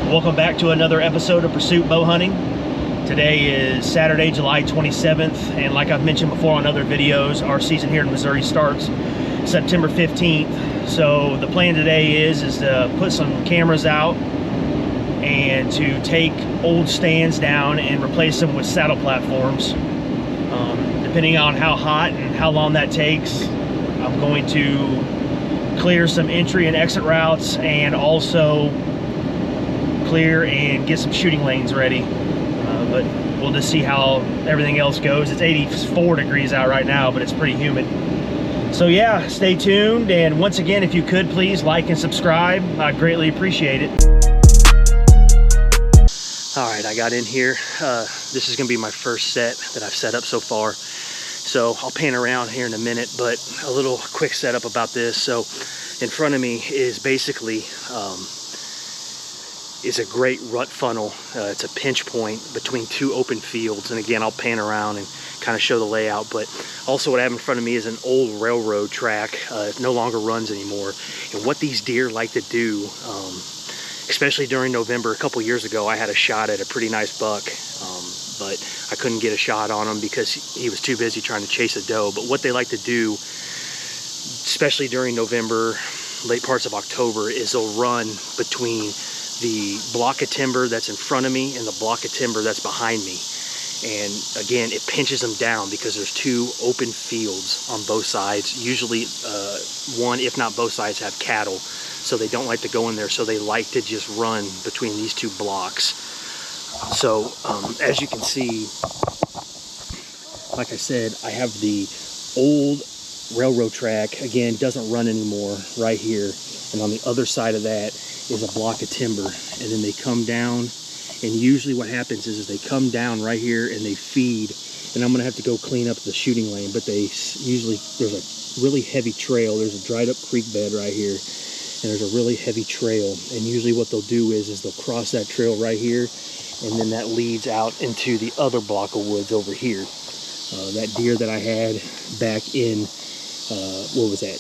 Welcome back to another episode of Pursuit Bow Hunting. Today is Saturday, July 27th, and like I've mentioned before on other videos, our season here in Missouri starts September 15th. So the plan today is to put some cameras out and to take old stands down and replace them with saddle platforms. Depending on how hot and how long that takes, I'm going to clear some entry and exit routes and also clear and get some shooting lanes ready, but we'll just see how everything else goes. It's 84 degrees out right now, but it's pretty humid. So yeah, stay tuned, and once again, if you could please like and subscribe, I'd greatly appreciate it. All right, I got in here. This is gonna be my first set that I've set up so far, so I'll pan around here in a minute, but a little quick setup about this. So in front of me is basically is a great rut funnel. It's a pinch point between two open fields, and again I'll pan around and kind of show the layout. But also what I have in front of me is an old railroad track. It no longer runs anymore, and what these deer like to do, especially during November, a couple years ago I had a shot at a pretty nice buck, but I couldn't get a shot on him because he was too busy trying to chase a doe. But what they like to do, especially during November, late parts of October, is they'll run between the block of timber that's in front of me and the block of timber that's behind me. And again, it pinches them down because there's two open fields on both sides. Usually one, if not both sides, have cattle, so they don't like to go in there, so they like to just run between these two blocks. So as you can see, like I said, I have the old railroad track, again doesn't run anymore, right here, and on the other side of that is a block of timber, and then they come down, and usually what happens is they come down right here and they feed, and I'm gonna have to go clean up the shooting lane, but they usually, there's a really heavy trail, there's a dried up creek bed right here, and there's a really heavy trail, and usually what they'll do is they'll cross that trail right here, and then that leads out into the other block of woods over here. That deer that I had back in what was that,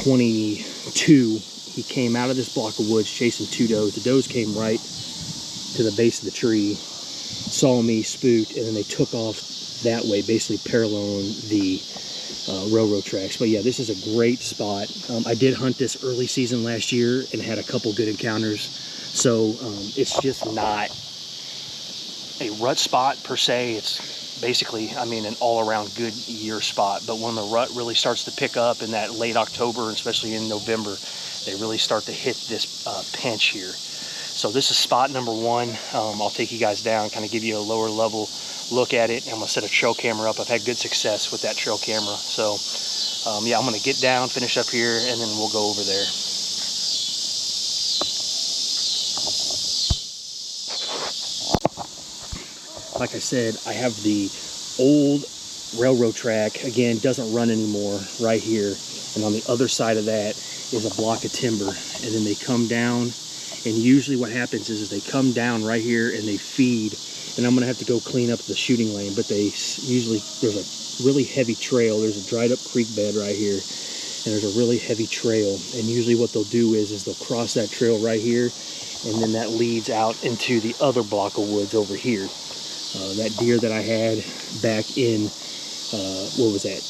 22, he came out of this block of woods chasing two does. The does came right to the base of the tree, saw me, spooked, and then they took off that way, basically paralleling the railroad tracks. But yeah, this is a great spot. I did hunt this early season last year and had a couple good encounters, so it's just not a rut spot per se. It's basically, I mean, an all-around good year spot. But when the rut really starts to pick up in that late October, and especially in November, they really start to hit this pinch here. So this is spot number one. I'll take you guys down, kind of give you a lower level look at it. I'm gonna set a trail camera up. I've had good success with that trail camera. So yeah, I'm gonna get down, finish up here, and then we'll go over there. Like I said, I have the old railroad track, again doesn't run anymore, right here, and on the other side of that is a block of timber, and then they come down, and usually what happens is they come down right here and they feed, and I'm gonna have to go clean up the shooting lane, but they usually, there's a really heavy trail, there's a dried up creek bed right here, and there's a really heavy trail, and usually what they'll do is they'll cross that trail right here, and then that leads out into the other block of woods over here. That deer that I had back in what was that,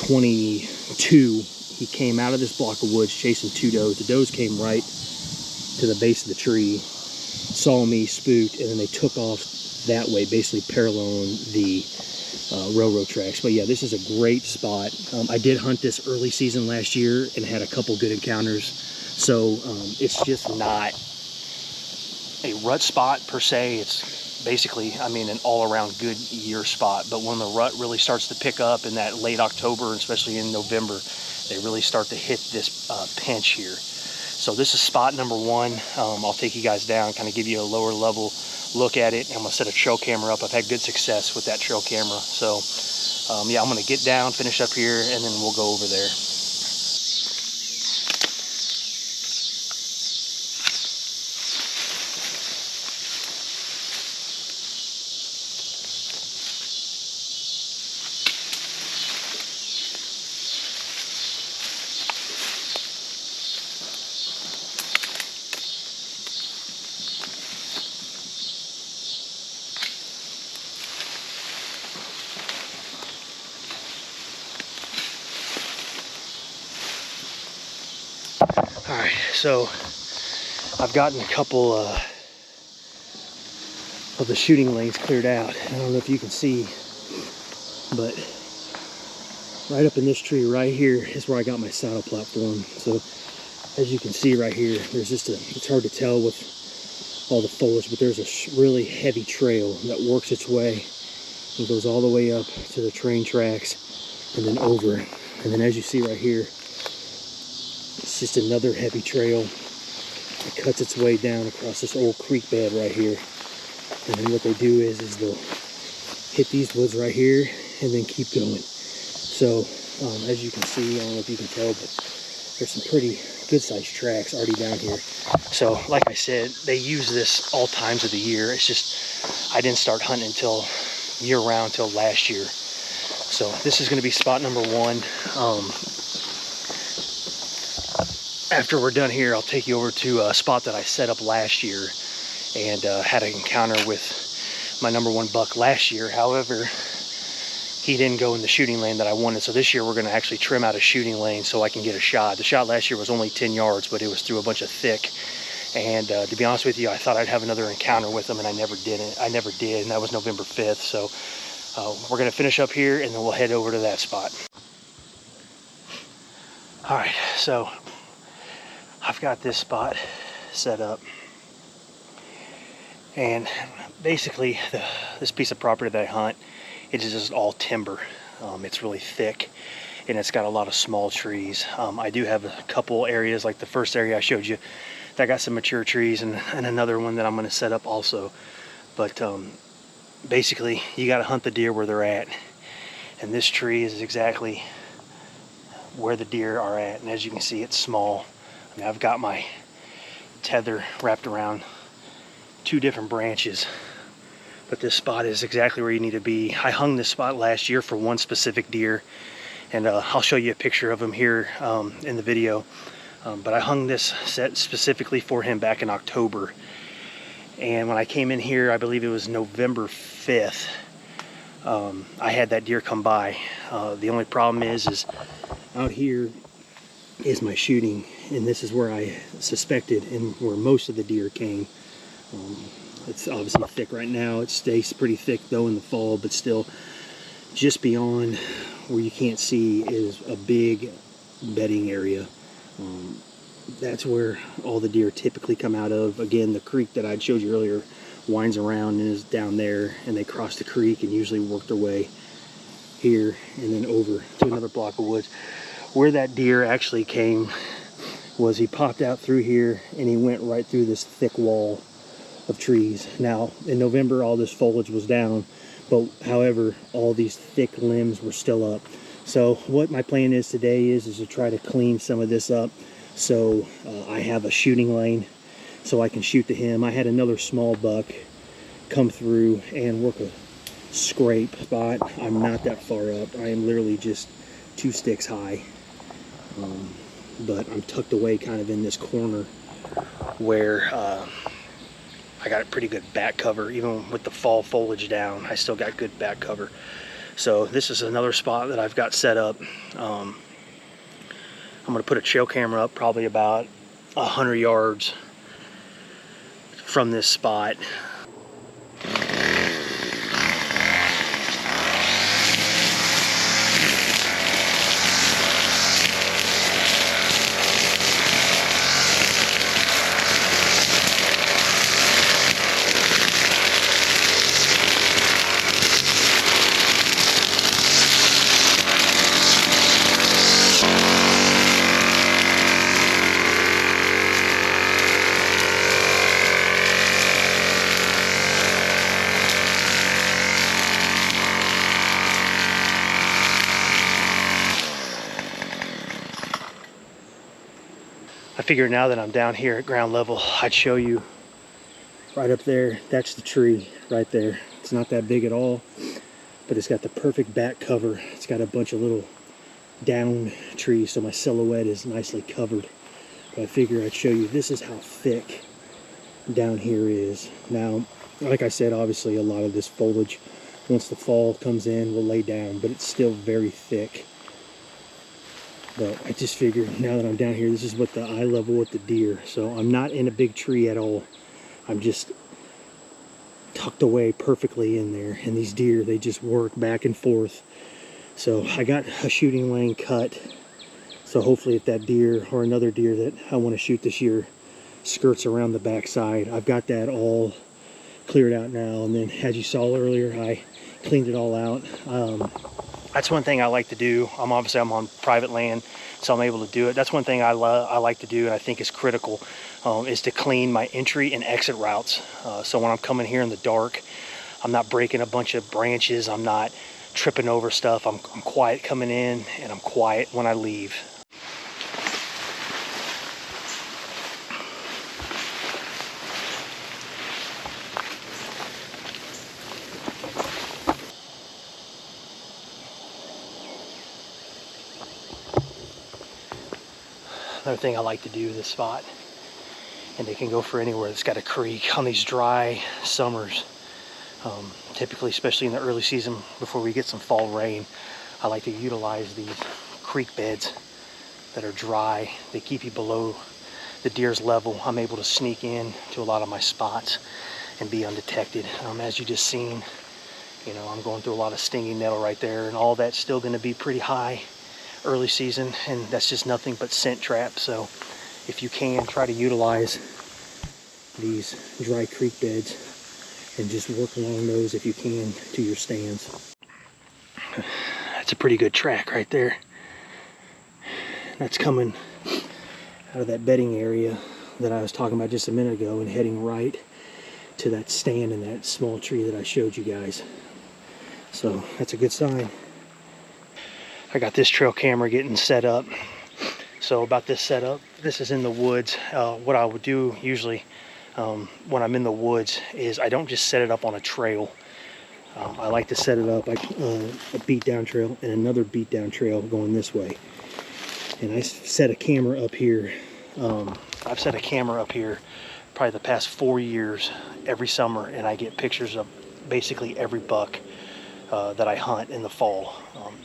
22, he came out of this block of woods chasing two does. The does came right to the base of the tree, saw me, spooked, and then they took off that way, basically paralleling the railroad tracks. But yeah, this is a great spot. I did hunt this early season last year and had a couple good encounters, so it's just not a rut spot per se. It's basically, I mean, an all-around good year spot. But when the rut really starts to pick up in that late October, and especially in November, they really start to hit this pinch here. So this is spot number one. I'll take you guys down, kind of give you a lower level look at it. I'm gonna set a trail camera up. I've had good success with that trail camera. So yeah, I'm gonna get down, finish up here, and then we'll go over there. All right, so I've gotten a couple of the shooting lanes cleared out. I don't know if you can see, but right up in this tree right here is where I got my saddle platform. So as you can see right here, there's just it's hard to tell with all the foliage, but there's a really heavy trail that works its way and goes all the way up to the train tracks and then over. And then as you see right here, it's just another heavy trail that cuts its way down across this old creek bed right here. And then what they do is they'll hit these woods right here and then keep going. So as you can see, I don't know if you can tell, but there's some pretty good sized tracks already down here. So like I said, they use this all times of the year. It's just I didn't start hunting until year round till last year. So this is going to be spot number one. After we're done here, I'll take you over to a spot that I set up last year and had an encounter with my number one buck last year. However, he didn't go in the shooting lane that I wanted. So this year we're going to actually trim out a shooting lane so I can get a shot. The shot last year was only 10 yards, but it was through a bunch of thick. And to be honest with you, I thought I'd have another encounter with him, and I never did. And that was November 5th. So we're going to finish up here, and then we'll head over to that spot. All right, so I've got this spot set up. And basically, this piece of property that I hunt, it is just all timber. It's really thick, and it's got a lot of small trees. I do have a couple areas, like the first area I showed you, that got some mature trees, and another one that I'm going to set up also. But basically, you got to hunt the deer where they're at. And this tree is exactly where the deer are at. And as you can see, it's small. I mean, I've got my tether wrapped around 2 different branches. But this spot is exactly where you need to be. I hung this spot last year for one specific deer, and I'll show you a picture of him here in the video. But I hung this set specifically for him back in October. And when I came in here, I believe it was November 5th, I had that deer come by. The only problem is out here is my shooting, and this is where I suspected and where most of the deer came. It's obviously thick right now. It stays pretty thick though in the fall, but still just beyond where you can't see is a big bedding area. That's where all the deer typically come out of. Again, the creek that I showed you earlier winds around and is down there, and they cross the creek and usually work their way here and then over to another block of woods. Where that deer actually came was he popped out through here and he went right through this thick wall of trees. Now in November all this foliage was down, but however all these thick limbs were still up. So what my plan is today is to try to clean some of this up so I have a shooting lane so I can shoot to him. I had another small buck come through and work a scrape spot. I'm not that far up. I am literally just 2 sticks high, but I'm tucked away kind of in this corner where I got a pretty good back cover. Even with the fall foliage down, I still got good back cover. So this is another spot that I've got set up. I'm going to put a trail camera up probably about 100 yards from this spot. I figured now that I'm down here at ground level, I'd show you right up there. That's the tree right there. It's not that big at all, but it's got the perfect back cover. It's got a bunch of little down trees, so my silhouette is nicely covered. But I figure I'd show you, this is how thick down here is. Now, like I said, obviously a lot of this foliage, once the fall comes in, will lay down, but it's still very thick. But I just figured now that I'm down here, this is what the eye level with the deer. So I'm not in a big tree at all. I'm just tucked away perfectly in there. And these deer, they just work back and forth. So I got a shooting lane cut. So hopefully if that deer or another deer that I want to shoot this year skirts around the backside, I've got that all cleared out now. And then as you saw earlier, I cleaned it all out. That's one thing I like to do. I'm on private land, so I'm able to do it. That's one thing I like to do, and I think is critical, is to clean my entry and exit routes. So when I'm coming here in the dark, I'm not breaking a bunch of branches. I'm not tripping over stuff. I'm quiet coming in, and I'm quiet when I leave. Another thing I like to do in this spot, and they can go for anywhere that's got a creek on these dry summers. Typically, especially in the early season before we get some fall rain, I like to utilize these creek beds that are dry. They keep you below the deer's level. I'm able to sneak in to a lot of my spots and be undetected. As you just seen, you know, I'm going through a lot of stinging nettle right there, and all that's still going to be pretty high early season, and that's just nothing but scent traps. So if you can, try to utilize these dry creek beds and just work along those if you can to your stands. That's a pretty good track right there. That's coming out of that bedding area that I was talking about just a minute ago and heading right to that stand in that small tree that I showed you guys. So that's a good sign. I got this trail camera getting set up. So about this setup, this is in the woods. What I would do usually when I'm in the woods is I don't just set it up on a trail. I like to set it up like a beat down trail and another beat down trail going this way. And I set a camera up here. I've set a camera up here probably the past 4 years every summer, and I get pictures of basically every buck that I hunt in the fall.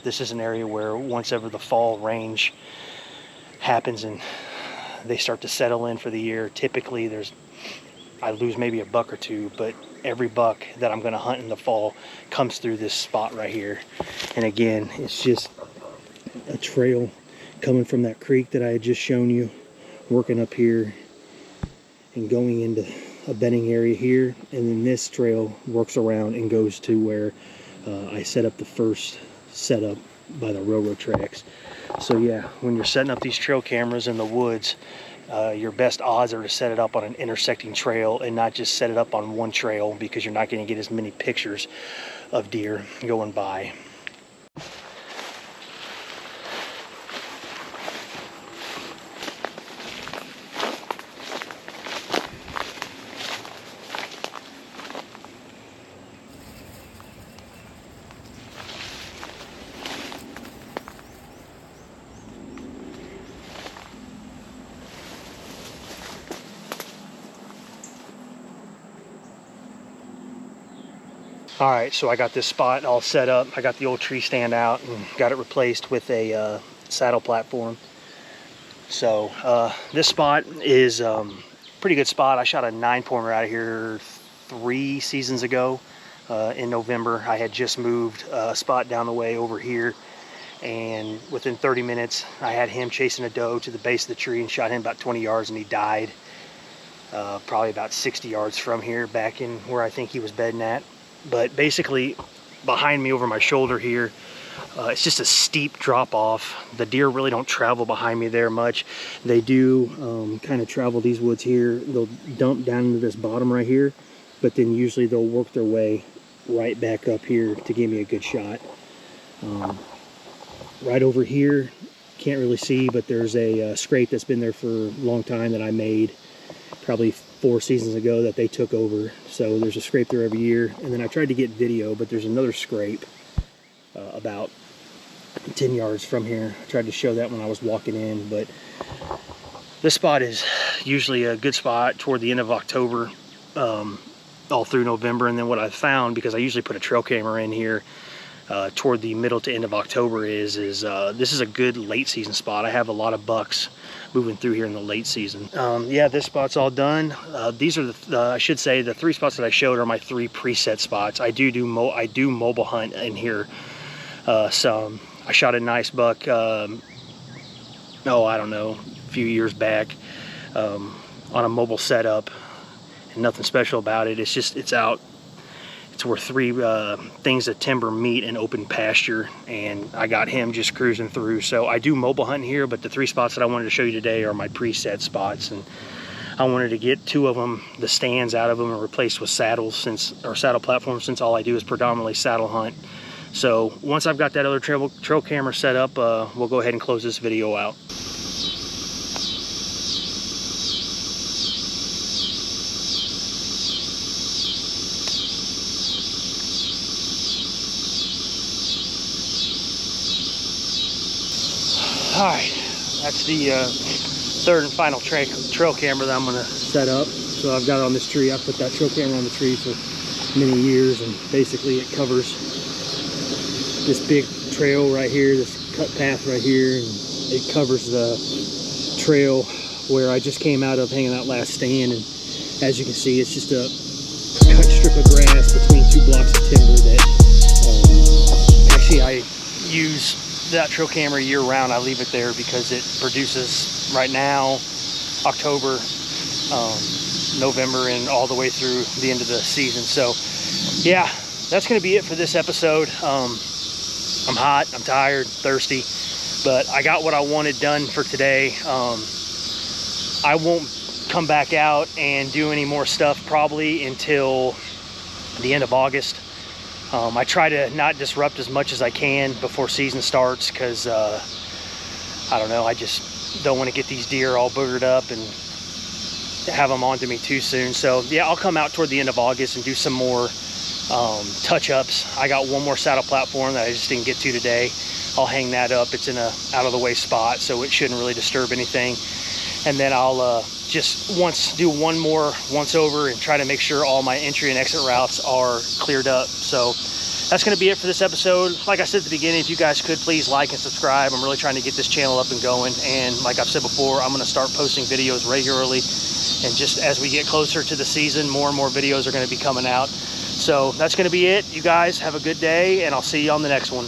This is an area where once ever the fall range happens and they start to settle in for the year, typically I lose maybe a buck or two, but every buck that I'm going to hunt in the fall comes through this spot right here. And again, it's just a trail coming from that creek that I had just shown you, working up here and going into a bedding area here, and then this trail works around and goes to where I set up the first setup by the railroad tracks. So yeah, when you're setting up these trail cameras in the woods, your best odds are to set it up on an intersecting trail and not just set it up on one trail, because you're not going to get as many pictures of deer going by. All right, so I got this spot all set up. I got the old tree stand out and got it replaced with a saddle platform. So this spot is pretty good spot. I shot a 9-pointer out of here 3 seasons ago in November. I had just moved a spot down the way over here, and within 30 minutes I had him chasing a doe to the base of the tree and shot him about 20 yards, and he died probably about 60 yards from here, back in where I think he was bedding at. But basically behind me over my shoulder here, it's just a steep drop off. The deer really don't travel behind me there much. They do kind of travel these woods here. They'll dump down into this bottom right here, but then usually they'll work their way right back up here to give me a good shot. Right over here, can't really see, but there's a scrape that's been there for a long time that I made probably 4 seasons ago that they took over. So there's a scrape there every year. And then I tried to get video, but there's another scrape about 10 yards from here. I tried to show that when I was walking in, but this spot is usually a good spot toward the end of October, all through November. And then what I found, because I usually put a trail camera in here toward the middle to end of October is this is a good late season spot. I have a lot of bucks moving through here in the late season. Yeah, this spot's all done. These are I should say the 3 spots that I showed are my 3 preset spots. I do mobile hunt in here. Some I shot a nice buck. I don't know, a few years back on a mobile setup, and nothing special about it. It's just it's out. It's where 3 things of timber meet in open pasture, and I got him just cruising through. So I do mobile hunt here, but the 3 spots that I wanted to show you today are my preset spots, and I wanted to get 2 of them, the stands out of them, and replaced with saddles saddle platforms, since all I do is predominantly saddle hunt. So once I've got that other trail camera set up, we'll go ahead and close this video out. Alright, that's the 3rd and final trail camera that I'm going to set up. So I've got it on this tree. I've put that trail camera on the tree for many years, and basically it covers this big trail right here, this cut path right here, and it covers the trail where I just came out of hanging out last stand. And as you can see, it's just a cut strip of grass between 2 blocks of timber that actually I use that trail camera year round. I leave it there because it produces right now October, November, and all the way through the end of the season. So yeah, that's going to be it for this episode. I'm hot, I'm tired, thirsty, but I got what I wanted done for today. I won't come back out and do any more stuff probably until the end of August. I try to not disrupt as much as I can before season starts, because I don't know, I just don't want to get these deer all boogered up and have them onto me too soon. So yeah, I'll come out toward the end of August and do some more touch-ups. I got 1 more saddle platform that I just didn't get to today. I'll hang that up. It's in a out-of-the-way spot, so it shouldn't really disturb anything. And then I'll just do 1 more once over and try to make sure all my entry and exit routes are cleared up. So that's going to be it for this episode. Like I said at the beginning, if you guys could please like and subscribe. I'm really trying to get this channel up and going, and like I've said before, I'm going to start posting videos regularly, and just as we get closer to the season, more and more videos are going to be coming out. So that's going to be it. You guys have a good day, and I'll see you on the next one.